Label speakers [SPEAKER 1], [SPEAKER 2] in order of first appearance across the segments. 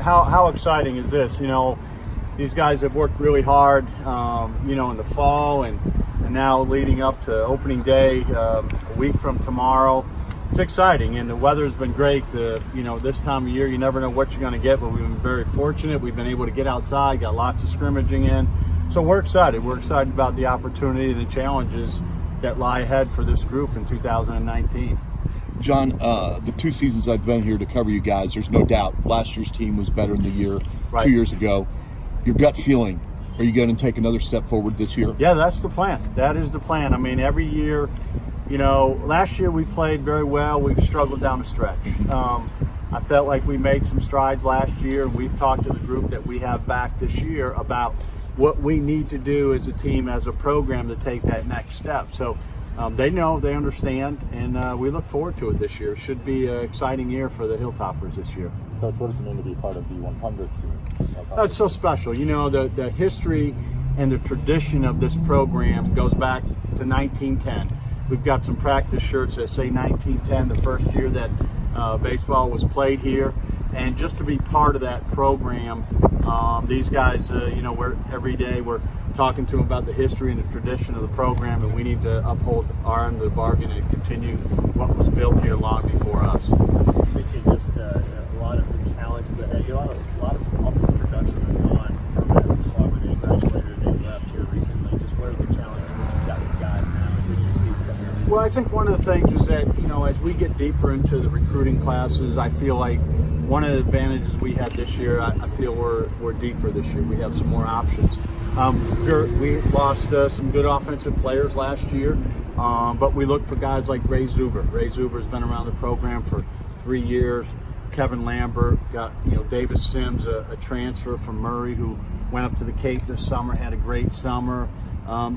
[SPEAKER 1] how exciting is this? These guys have worked really hard, in the fall and now leading up to opening day a week from tomorrow. It's exciting, and the weather's been great. This time of year, you never know what you're going to get, but we've been very fortunate. We've been able to get outside, got lots of scrimmaging in. So we're excited. We're excited about the opportunity and the challenges that lie ahead for this group in 2019.
[SPEAKER 2] John, the 2 seasons I've been here to cover you guys, there's no doubt last year's team was better than the year
[SPEAKER 1] Right.
[SPEAKER 2] 2 years ago. Your gut feeling, are you going to take another step forward this year?
[SPEAKER 1] Yeah, that's the plan. That is the plan. I mean, every year, last year we played very well. We've struggled down the stretch. I felt like we made some strides last year. We've talked to the group that we have back this year about what we need to do as a team, as a program, to take that next step. So they know, they understand, and we look forward to it this year. It should be an exciting year for the Hilltoppers this year.
[SPEAKER 3] Coach, what does it mean to be part of the 100 team?
[SPEAKER 1] Oh, it's so special. The history and the tradition of this program goes back to 1910. We've got some practice shirts that say 1910, the first year that baseball was played here. And just to be part of that program, these guys, every day we're talking to them about the history and the tradition of the program, and we need to uphold our end of the bargain and continue what was built here long before us.
[SPEAKER 4] You mentioned just a lot of challenges ahead. A lot of offensive production that's gone from that squad when they graduated and they left here recently. Just what are the challenges that you've got with guys now? Who do you see stuff here?
[SPEAKER 1] Well, I think one of the things is that, as we get deeper into the recruiting classes, I feel like one of the advantages we had this year, I feel we're deeper this year. We have some more options. We lost some good offensive players last year, but we look for guys like Ray Zuber. Ray Zuber's been around the program for 3 years. Kevin Lambert, got Davis Sims, a transfer from Murray who went up to the Cape this summer, had a great summer.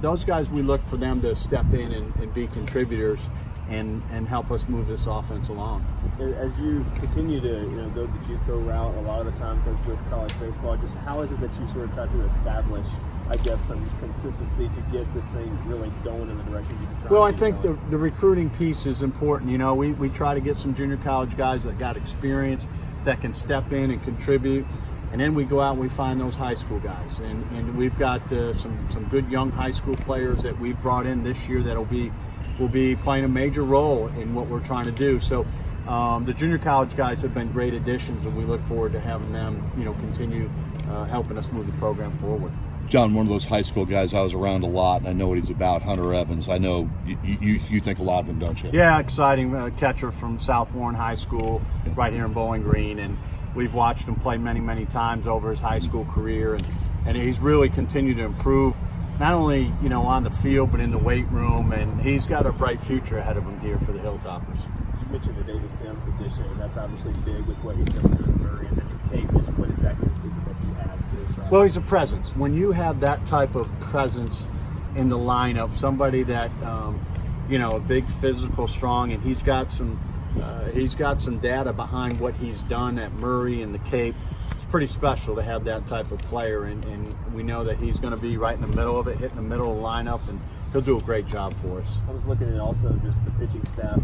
[SPEAKER 1] Those guys, we look for them to step in and be contributors and help us move this offense along.
[SPEAKER 4] As you continue to go the JUCO route, a lot of the times as with college baseball, just how is it that you sort of try to establish, I guess, some consistency to get this thing really going in the direction you can try?
[SPEAKER 1] Well, I think the recruiting piece is important. We try to get some junior college guys that got experience that can step in and contribute. And then we go out and we find those high school guys. And we've got some good young high school players that we've brought in this year that will be playing a major role in what we're trying to do. So the junior college guys have been great additions, and we look forward to having them, continue helping us move the program forward.
[SPEAKER 2] John, one of those high school guys I was around a lot, and I know what he's about, Hunter Evans. I know you think a lot of him, don't you?
[SPEAKER 1] Yeah, exciting catcher from South Warren High School right here in Bowling Green, and we've watched him play many, many times over his high school career, and he's really continued to improve, not only on the field but in the weight room, and he's got a bright future ahead of him here for the Hilltoppers.
[SPEAKER 4] You mentioned the Davis Sims addition, and that's obviously big with what he's done in Murray and then in Cape. Just what exactly is it that he adds to this? Right?
[SPEAKER 1] Well, he's a presence. When you have that type of presence in the lineup, somebody that a big physical, strong, and he's got some data behind what he's done at Murray and the Cape. It's pretty special to have that type of player, and we know that he's going to be right in the middle of it, hitting the middle of the lineup, and he'll do a great job for us.
[SPEAKER 4] I was looking at also just the pitching staff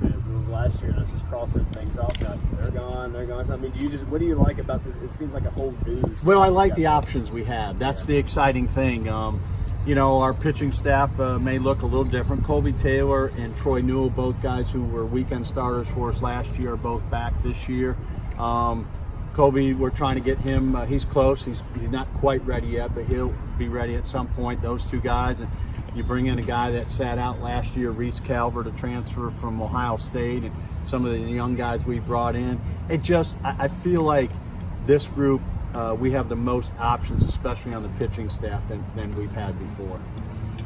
[SPEAKER 4] last year, and I was just crossing things off. Now they're gone. So, I mean, what do you like about this? It seems like a whole new.
[SPEAKER 1] Well, I like the options we have. That's the exciting thing. Our pitching staff may look a little different. Colby Taylor and Troy Newell, both guys who were weekend starters for us last year, are both back this year. Colby, we're trying to get him. He's close. He's not quite ready yet, but he'll be ready at some point. Those two guys, and you bring in a guy that sat out last year, Reese Calvert, a transfer from Ohio State, and some of the young guys we brought in. I feel like this group, we have the most options, especially on the pitching staff, than we've had before.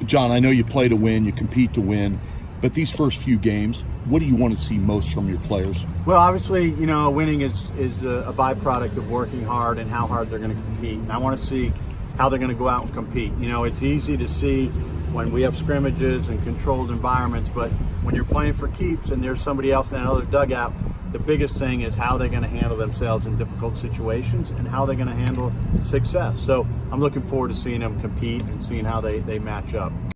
[SPEAKER 2] John, I know you play to win, you compete to win, but these first few games, what do you want to see most from your players?
[SPEAKER 1] Well, obviously, winning is a byproduct of working hard and how hard they're going to compete. And I want to see how they're going to go out and compete. It's easy to see when we have scrimmages and controlled environments, but when you're playing for keeps and there's somebody else in that other dugout, the biggest thing is how they're going to handle themselves in difficult situations and how they're going to handle success. So I'm looking forward to seeing them compete and seeing how they match up.